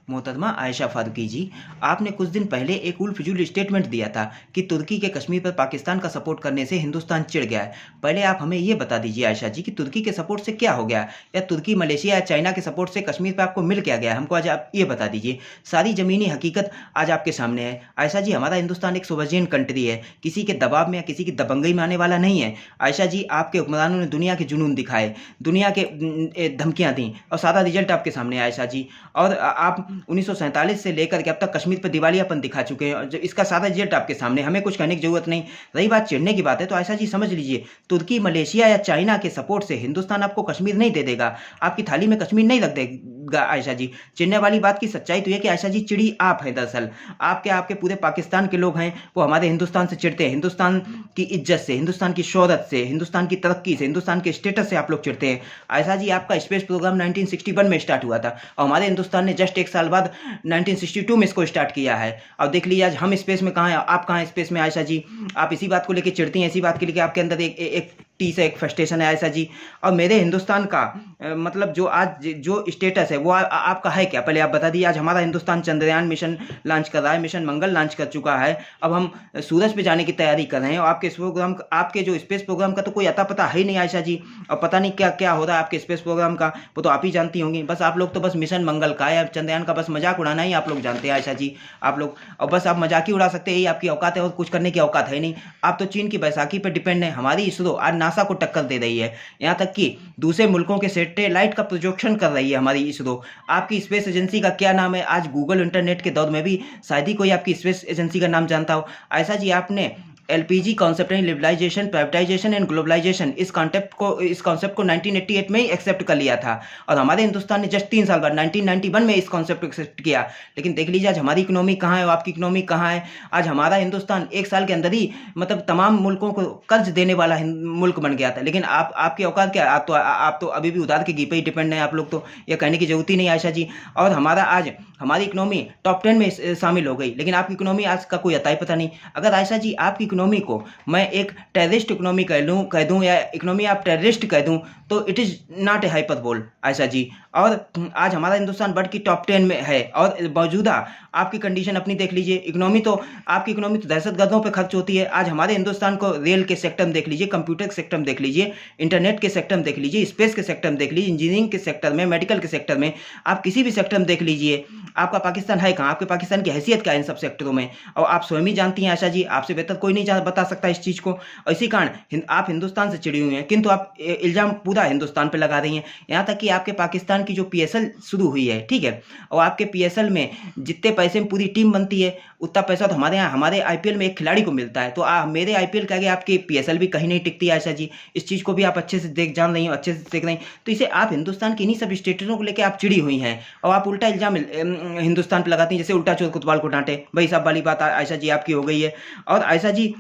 मोहतरमा आयशा फारूकी जी, आपने कुछ दिन पहले एक उल फिजूल स्टेटमेंट दिया था कि तुर्की के कश्मीर पर पाकिस्तान का सपोर्ट करने से हिंदुस्तान चिढ़ गया है। पहले आप हमें ये बता दीजिए आयशा जी कि तुर्की के सपोर्ट से क्या हो गया, या तुर्की, मलेशिया या चाइना के सपोर्ट से कश्मीर पर आपको मिल क्या गया है? हमको आज आप ये बता दीजिए। सारी ज़मीनी हकीकत आज आपके सामने है। आयशा जी, हमारा हिंदुस्तान एक सोवरेन कंट्री है, किसी के दबाव में या किसी की दबंगई में आने वाला नहीं है। आयशा जी, आपके हुक्मरानों ने दुनिया के जुनून दिखाए, दुनिया के धमकियाँ दी और सारा रिजल्ट आपके सामने है आयशा जी। और आप 1947 से लेकर के अब तक कश्मीर पर दिवालियापन दिखा चुके हैं, और जो इसका सारा रिजल्ट आपके सामने, हमें कुछ कहने की जरूरत नहीं। रही बात चिढ़ने की बात है, तो आयशा जी समझ लीजिए, तुर्की, मलेशिया या चाइना के सपोर्ट से हिंदुस्तान आपको कश्मीर नहीं दे देगा, आपकी थाली में कश्मीर नहीं रख देगा आयशा जी। चिढ़ने वाली बात की सच्चाई तो यह कि आयशा जी, चिड़ी आप हैं। दरअसल आपके आपके पूरे पाकिस्तान के लोग हैं, वो हमारे हिंदुस्तान से चिढ़ते हैं, हिंदुस्तान की इज्जत से, हिंदुस्तान की शोहरत से, हिंदुस्तान की तरक्की से, हिंदुस्तान के स्टेटस से आप लोग चिढ़ते हैं। आयशा जी, आपका स्पेस प्रोग्राम 1961 में स्टार्ट हुआ था और हमारे हिंदुस्तान ने जस्ट एक साल बाद 1962 में इसको स्टार्ट किया है। अब देख लीजिए आज हम स्पेस में कहाँ हैं, आप कहाँ हैं स्पेस में आयशा जी। आप इसी बात को लेकर चिढ़ती हैं, इसी बात के लिए आपके अंदर एक टी से एक फ्रस्ट्रेशन है आयशा जी। और मेरे हिंदुस्तान का मतलब जो आज जो स्टेटस है वो आपका है क्या, पहले आप बता दीजिए। आज हमारा हिंदुस्तान चंद्रयान मिशन लॉन्च कर रहा है, मिशन मंगल लॉन्च कर चुका है, अब हम सूरज पे जाने की तैयारी कर रहे हैं, और आपके प्रोग्राम, आपके जो स्पेस प्रोग्राम का तो कोई अता पता है ही नहीं आयशा जी। और पता नहीं क्या क्या हो रहा है आपके स्पेस प्रोग्राम का, वो तो आप ही जानती होंगी। बस आप लोग तो बस मिशन मंगल का या चंद्रयान का बस मजाक उड़ाना ही आप लोग जानते हैं आयशा जी। आप लोग और बस आप मजाक ही उड़ा सकते हैं, यही आपकी औकात है, और कुछ करने की औकात है नहीं। आप तो चीन की बैसाखी पर डिपेंड है। हमारी इसरो आज नासा को टक्कर दे रही है, यहाँ तक कि दूसरे मुल्कों के सैटेलाइट का प्रोजेक्शन कर रही है हमारी इसरो। आपकी स्पेस एजेंसी का क्या नाम है? आज गूगल इंटरनेट के दौर में भी शायद ही कोई आपकी स्पेस एजेंसी का नाम जानता हो। ऐसा जी, आपने एलपीजी कॉन्सेप्ट यानी लिबरलाइजेशन, प्राइवेटाइजेशन एंड ग्लोबलाइजेशन, इस कॉन्सेप्ट को 1988 में ही एक्सेप्ट कर लिया था, और हमारे हिंदुस्तान ने जस्ट 3 साल बाद 1991 में इस कॉन्सेप्ट को एक्सेप्ट किया। लेकिन देख लीजिए आज हमारी इकोनॉमी कहाँ है और आपकी इकोनॉमी कहाँ है। आज हमारा हिंदुस्तान एक साल के अंदर ही मतलब तमाम मुल्कों को कर्ज देने वाला मुल्क बन गया था। लेकिन आपकी औकात क्या है? आप तो अभी भी उधार के घी पे ही डिपेंड है। आप लोग तो यह कहने की जरूरत ही नहीं आयशा जी। और हमारी इकोनॉमी टॉप 10 में शामिल हो गई, लेकिन आपकी इकोनॉमी आज का कोई अता ही पता नहीं। अगर आयशा जी आपकी इकोनॉमी को मैं एक टेररिस्ट इकोनॉमी कह दूं या इकोनॉमी आप टेररिस्ट कह दूं, तो it is not a hyperbole Ayesha ji. और आज हमारा हिंदुस्तान वर्ल्ड की टॉप 10 में है, और मौजूदा आपकी कंडीशन अपनी देख लीजिए। आपकी इकोनॉमी तो दहशतगर्दों पे खर्च होती है। आज हमारे हिंदुस्तान को रेल के सेक्टर में देख लीजिए, कंप्यूटर के सेक्टर में देख लीजिए, इंटरनेट के सेक्टर में देख लीजिए, स्पेस के सेक्टर में देख लीजिए, इंजीनियरिंग के सेक्टर में, मेडिकल के सेक्टर में, आप किसी भी सेक्टर में देख लीजिए, आपका पाकिस्तान है कहाँ? आपके पाकिस्तान की हैसियत क्या है इन सब सेक्टरों में? और आप स्वयं ही जानती हैं आशा जी, आपसे बेहतर कोई नहीं बता सकता इस चीज़ को। और इसी कारण आप हिंदुस्तान से चिड़ी हुई हैं, किंतु आप इल्ज़ाम पूरा हिंदुस्तान पे लगा रही हैं। यहाँ तक कि आपके पाकिस्तान की जो पीएसएल शुरू हुई है, ठीक है, और आपके पीएसएल में जितने पैसे में पूरी टीम बनती है, उतना पैसा तो हमारे यहाँ हमारे आईपीएल में एक खिलाड़ी को मिलता है। तो मेरे आईपीएल के आगे आपकी पीएसएल भी कहीं नहीं टिकती आयशा जी। इस चीज़ को भी आप अच्छे से जान रही हो, अच्छे से देख रही हैं। तो इसे आप हिंदुस्तान की इन्हीं सब स्टेटरों को लेकर आप चिड़ी हुई हैं, और आप उल्टा इल्जाम हिंदुस्तान पर लगाती हैं, जैसे उल्टा चोर कोतवाल को डांटे, वही सब वाली बात आयशा जी आपकी हो गई है। और आयशा जी,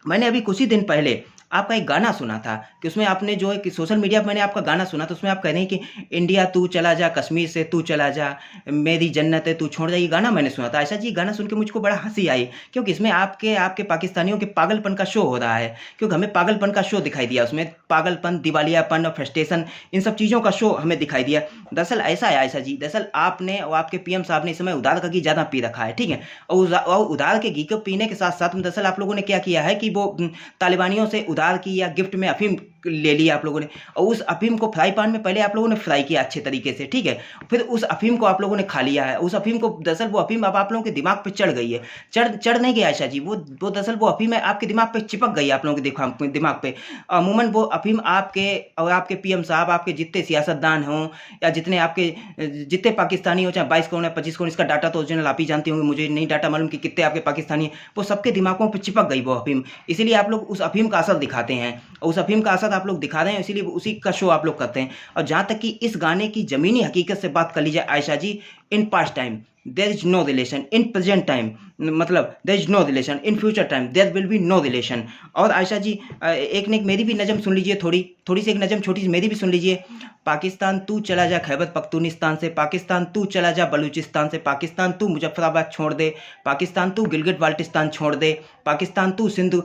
मैंने अभी कुछ ही दिन पहले आपका एक गाना सुना था कि उसमें आपने जो है कि सोशल मीडिया पर मैंने आपका गाना सुना, तो उसमें आप कह रहे हैं कि इंडिया तू चला जा, कश्मीर से तू चला जा, मेरी जन्नत है तू छोड़ जा। ये गाना मैंने सुना था आयशा जी। गाना सुन के मुझको बड़ा हंसी आई, क्योंकि इसमें आपके पाकिस्तानियों के पागलपन का शो हो रहा है, क्योंकि हमें पागलपन का शो दिखाई दिया उसमें। पागलपन, दिवालियापन और फ्रस्ट्रेशन, इन सब चीज़ों का शो हमें दिखाई दिया। दरअसल ऐसा है आयशा जी, दरअसल आपने और आपके पीएम साहब ने इस समय उधार का घी ज़्यादा पी रखा है, ठीक है। और उधार के घी को पीने के साथ साथ दरअसल आप लोगों ने क्या किया है कि वो तालिबानियों से उधार की या गिफ्ट में अफीम ले लिया आप लोगों ने, और उस अफीम को फ्राई पैन में पहले आप लोगों ने फ्राई किया अच्छे तरीके से, ठीक है। फिर उस अफीम को आप लोगों ने खा लिया है। उस अफीम को दरअसल वो अफीम अब आप लोगों के दिमाग पे चढ़ गई है, चढ़ नहीं गई आयशा जी, वो दरअसल वो अफीम है आपके दिमाग पे चिपक गई है, आप लोगों के दिमाग पे। अमूमन वो अफीम आपके और आपके पीएम साहब, आपके जितने सियासतदान हों या जितने पाकिस्तानी हो, चाहे 22 करोड़ या 25 करोड़, इसका डाटा तो ओरिजिनल आप ही जानते होंगे, मुझे नहीं डाटा मालूम कि कितने आपके पाकिस्तानी हैं, वो सबके दिमागों पर चिपक गई वो अफीम। इसीलिए आप लोग उस अफीम का असर दिखाते हैं, और उस अफीम का असर आप लोग दिखा रहे हैं, इसीलिए उसी का शो आप लोग करते हैं। और जहाँ तक कि इस गाने की ज़मीनी हकीकत से बात कर लीजिए Ayesha ji, in past time there is no relation, in present time मतलब there is no relation, in future time there will be no relation. और आयशा जी एक ने मेरी भी नज़म सुन लीजिए, थोड़ी थोड़ी सी एक नज़म छोटी सी मेरी भी सुन लीजिए। पाकिस्तान तू चला जा खैबर पख्तूनिस्तान से, पाकिस्तान तू चला जा बलूचिस्तान से, पाकिस्तान तू मुजफ्फराबाद छोड़ दे, पाकिस्तान तू गिलगित बाल्टिस्तान छोड़ दे, पाकिस्तान तू सिंध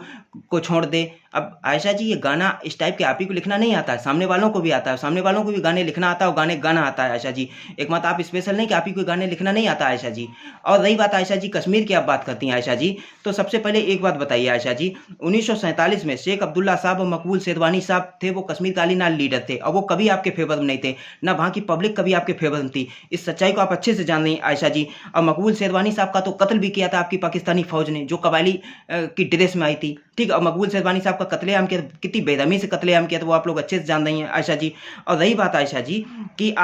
को छोड़ दे। अब आयशा जी ये गाना इस टाइप के आप ही को लिखना नहीं आता है, सामने वालों को भी आता है, सामने वालों को भी गाने लिखना आता है और गाने गाना आता है आयशा जी। एक मत आप स्पेशल नहीं कि आप ही को गाने लिखना नहीं आता आयशा जी। और रही बात आयशा जी कश्मीर की आप बात करती हैं आयशा जी, तो सबसे पहले एक बात बताइए आयशा जी, 1947 में शेख अब्दुल्ला साहब और मकबूल शेरवानी साहब थे, वो कश्मीर काली नाल लीडर थे और वो कभी आपके फेवर में नहीं थे, ना वहाँ की पब्लिक कभी आपके फेवर में थी। इस सच्चाई को आप अच्छे से जान रही हैं आयशा जी। और मकबूल शेरवानी साहब का तो कत्ल भी किया था आपकी पाकिस्तानी फौज ने, जो कबायली की ड्रेस में आई थी, ठीक। और मकबूल शेरवानी साहब का कत्लेआम किया, कितनी बेदमी से कत्लेआम किया था वो आप लोग अच्छे से जान रही हैं आयशा जी। और रही बात आयशा जी कि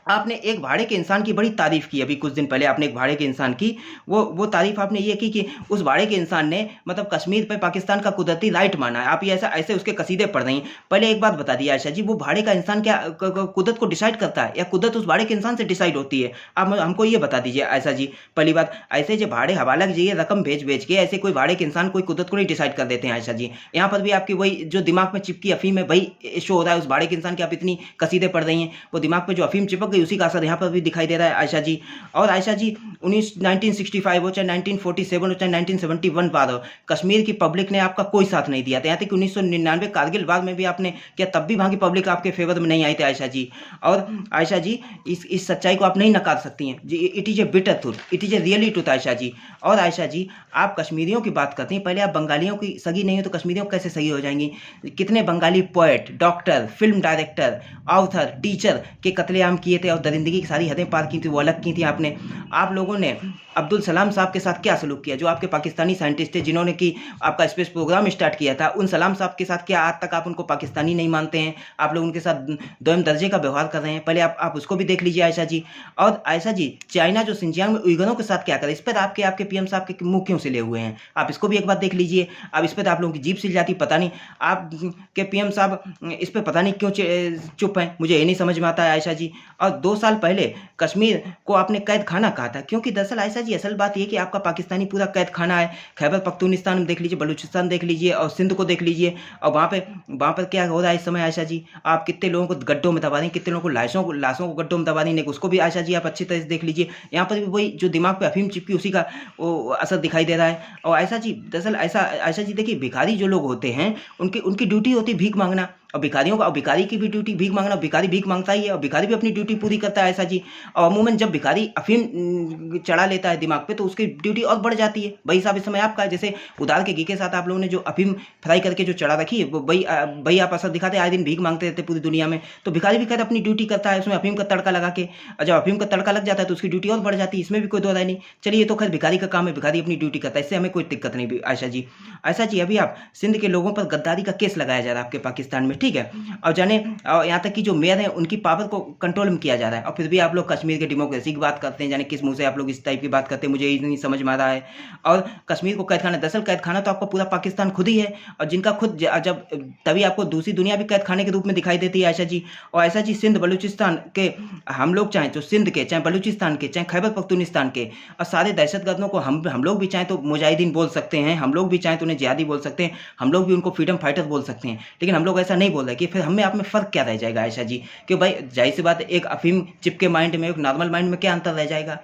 आपने एक भाड़े के इंसान की बड़ी तारीफ की, अभी कुछ दिन पहले आपने एक भाड़े के इंसान की, वो तारीफ आपने ये की कि उस भाड़े के इंसान ने मतलब कश्मीर पे पाकिस्तान का कुदरती राइट माना है। आप ये ऐसा ऐसे उसके कसीदे पढ़ रही हैं। पहले एक बात बता दी आयशा जी, वो भाड़े का इंसान क्या कुदरत को डिसाइड करता है या कुदरत उस भाड़े के इंसान से डिसाइड होती है? आप हमको ये बता दीजिए आयशा जी। पहली बात, ऐसे जो भाड़े हवाला कीजिए रकम भेज के, ऐसे कोई भाड़े के इंसान कोई कुदरत को नहीं डिसाइड कर देते हैं आयशा जी। यहाँ पर भी आपकी वही जो दिमाग में चिपकी अफीम है वही शो हो रहा है। उस भाड़े के इंसान की आप इतनी कसीदे पढ़ रही हैं, वो दिमाग पर जो अफीम चिपक गई उसी का असर यहाँ पर भी दिखाई दे रहा है आयशा जी। और आयशा जी 1965 हो चाहे 1947 हो चाहे 1971 बाद हो, कश्मीर की पब्लिक ने आपका कोई साथ नहीं दिया था। यहाँ तक कि 1999 कारगिल बाद में भी आपने क्या, तब भी वहाँ की पब्लिक आपके फेवर में नहीं आई थी आयशा जी। और आयशा जी इस सच्चाई को आप नहीं नकार सकती हैं जी। It is a bitter truth, it is a really truth Ayesha ji. और आयशा जी आप कश्मीरियों की बात करती हैं, पहले आप बंगालियों की सगी नहीं हो तो कश्मीरियों कैसे सगी हो जाएंगी? कितने Bengali poet, doctor, film director, author, teacher के कत्लेआम किए थे और दरिंदगी की सारी हदें पार की थी, वो अलग की थी आपने। आप लोगों ने अब्दुल सलाम साहब के साथ क्या सलूक किया, जो आपके पाकिस्तानी साइंटिस्ट थे जिन्होंने कि आपका स्पेस प्रोग्राम स्टार्ट किया था, उन सलाम साहब के साथ क्या आज तक आप उनको पाकिस्तानी नहीं मानते हैं? आप लोग उनके साथ दोयम दर्जे का व्यवहार कर रहे हैं। पहले आप उसको भी देख लीजिए आयशा जी। और आयशा जी चाइना जो सिंजियांग में उइगरों के साथ क्या करे, इस पर आपके पीएम साहब के मुंह क्यों से ले हुए हैं? आप इसको भी एक बार देख लीजिए। अब इस पर आप लोगों की जीभ सिल जाती, पता नहीं आप के पीएम साहब इस पर पता नहीं क्यों चुप हैं, मुझे ये नहीं समझ में आता है आयशा जी। और 2 साल पहले कश्मीर को आपने कैद खाना कहा था, क्योंकि दरअसल आयशा जी असल बात यह कि आपका पाकिस्तानी पूरा कैद खाना है। खैबर पख्तूनिस्तान में देख लीजिए, बलूचिस्तान देख लीजिए और सिंध को देख लीजिए। और वहाँ पर क्या हो रहा है इस समय आयशा जी? आप कितने लोगों को गड्ढों में दबा रही हैं, कितने लोगों को लाशों को गड्ढों में दबा रही हैं, उसको भी आयशा जी आप अच्छी तरह से देख लीजिए। यहाँ पर भी वही जो दिमाग पे अफीम चिपकी उसी का वो असर दिखाई दे रहा है। और आयशा जी दरअसल ऐसा आयशा जी देखिए, भिखारी जो लोग होते हैं उनकी ड्यूटी होती है भीख मांगना, और भिखारी की भी ड्यूटी भीख मांगना। भिखारी भीख मांगता ही है और भिखारी भी अपनी ड्यूटी पूरी करता है आयशा जी। और अमूमन जब भिखारी अफीम चढ़ा लेता है दिमाग पे तो उसकी ड्यूटी और बढ़ जाती है। वही साहब इस समय आपका है, जैसे उधार के घी के साथ आप लोगों ने जो अफीम फ्राई करके जो चढ़ा रखी है वही आप असर दिखाते आए दिन भीख मांगते रहते पूरी दुनिया में। तो भिखारी भी खैर अपनी ड्यूटी करता है उसमें अफीम का तड़का लगा के, और जब अफीम का तड़का लग जाता है तो उसकी ड्यूटी और बढ़ जाती है, इसमें भी कोई दो राय नहीं। चलिए, तो खैर भिखारी का काम है, भिखारी अपनी ड्यूटी करता है, इससे हमें कोई दिक्कत नहीं आयशा जी। आयशा जी अभी आप सिंध के लोगों पर गद्दारी का केस लगाया जा रहा है आपके पाकिस्तान में, ठीक है। और जाने यहाँ तक कि जो मेयर हैं उनकी पावर को कंट्रोल में किया जा रहा है, और फिर भी आप लोग कश्मीर के डेमोक्रेसी की बात करते हैं। जाने किस मुंह से आप लोग इस टाइप की बात करते हैं, मुझे ये नहीं समझ में आ रहा है। और कश्मीर को कैद खाना, दरअसल कैद खाना तो आपका पूरा पाकिस्तान खुद ही है, और जिनका खुद जब तभी आपको दूसरी दुनिया भी कैद खाने के रूप में दिखाई देती है आयशा जी। और आयशा जी सिंध बलूचिस्तान के हम लोग चाहें तो सिंध के, चाहे बलूचिस्तान के, चाहे खैबर पख्तूनिस्तान के, और सारे दहशतगर्दों को हम लोग भी चाहें तो मुजाहिदीन बोल सकते हैं, हम लोग भी चाहें तो उन्हें जिहादी बोल सकते हैं, हम लोग भी उनको फ्रीडम फाइटर बोल सकते हैं। लेकिन हम लोग ऐसा नहीं बोल रहे कि फिर हमें आप में फ़र्क क्या रह जाएगा आयशा जी? कि भाई जाहिर सी बात है, एक अफीम चिपके माइंड में एक नॉर्मल माइंड में क्या अंतर रह जाएगा?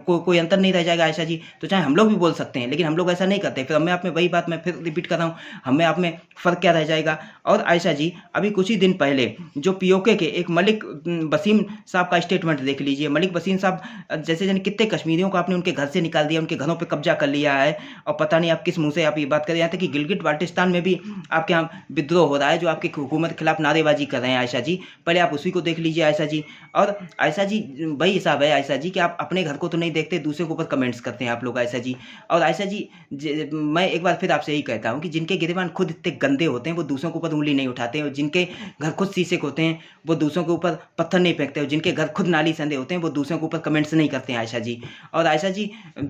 कोई अंतर नहीं रह जाएगा आयशा जी। तो चाहे हम लोग भी बोल सकते हैं लेकिन हम लोग ऐसा नहीं करते, फिर हमें आप में वही बात मैं फिर रिपीट कर रहा हूँ, हमें आप में फ़र्क क्या रह जाएगा? और आयशा जी अभी कुछ ही दिन पहले जो पीओके के एक मलिक वसीम साहब का स्टेटमेंट देख लीजिए। मलिक वसीम साहब जैसे जन कितने कश्मीरियों को आपने उनके घर से निकाल दिया, उनके घरों पर कब्जा कर लिया है, और पता नहीं आप किस मुँह से आप ये बात कर रहे हैं। यहाँ तक कि गिलगित बाल्टिस्तान में भी आपके यहाँ विद्रोह हो रहा है, जो आपकी हुकूमत के खिलाफ नारेबाजी कर रहे हैं आयशा जी। पहले आप उसी को देख लीजिए आयशा जी। और आयशा जी वही हिसाब है आयशा जी कि आप अपने घर को तो नहीं देखते, दूसरे के ऊपर कमेंट्स करते हैं आप लोग आयशा जी। और आयशा जी मैं एक बार फिर आपसे यही कहता हूँ कि जिनके गिरेबान खुद इतने गंदे होते हैं वो दूसरों के ऊपर उंगली नहीं उठाते हैं, और जिनके घर खुद शीशे के होते हैं वो दूसरों के ऊपर पत्थर नहीं फेंकते, और जिनके घर खुद नाली संदे होते हैं वो दूसरों के ऊपर कमेंट्स नहीं करते हैं आयशा जी। और आयशा जी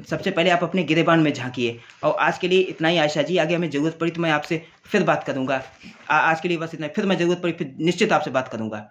सबसे पहले आप अपने गिरेबान में झांकिए। और आज के लिए इतना ही आयशा जी, आगे हमें ज़रूरत पड़ी तो मैं आपसे फिर बात करूँगा। आज के लिए बस इतना, फिर मैं ज़रूरत पड़ी फिर निश्चित आपसे बात करूँगा।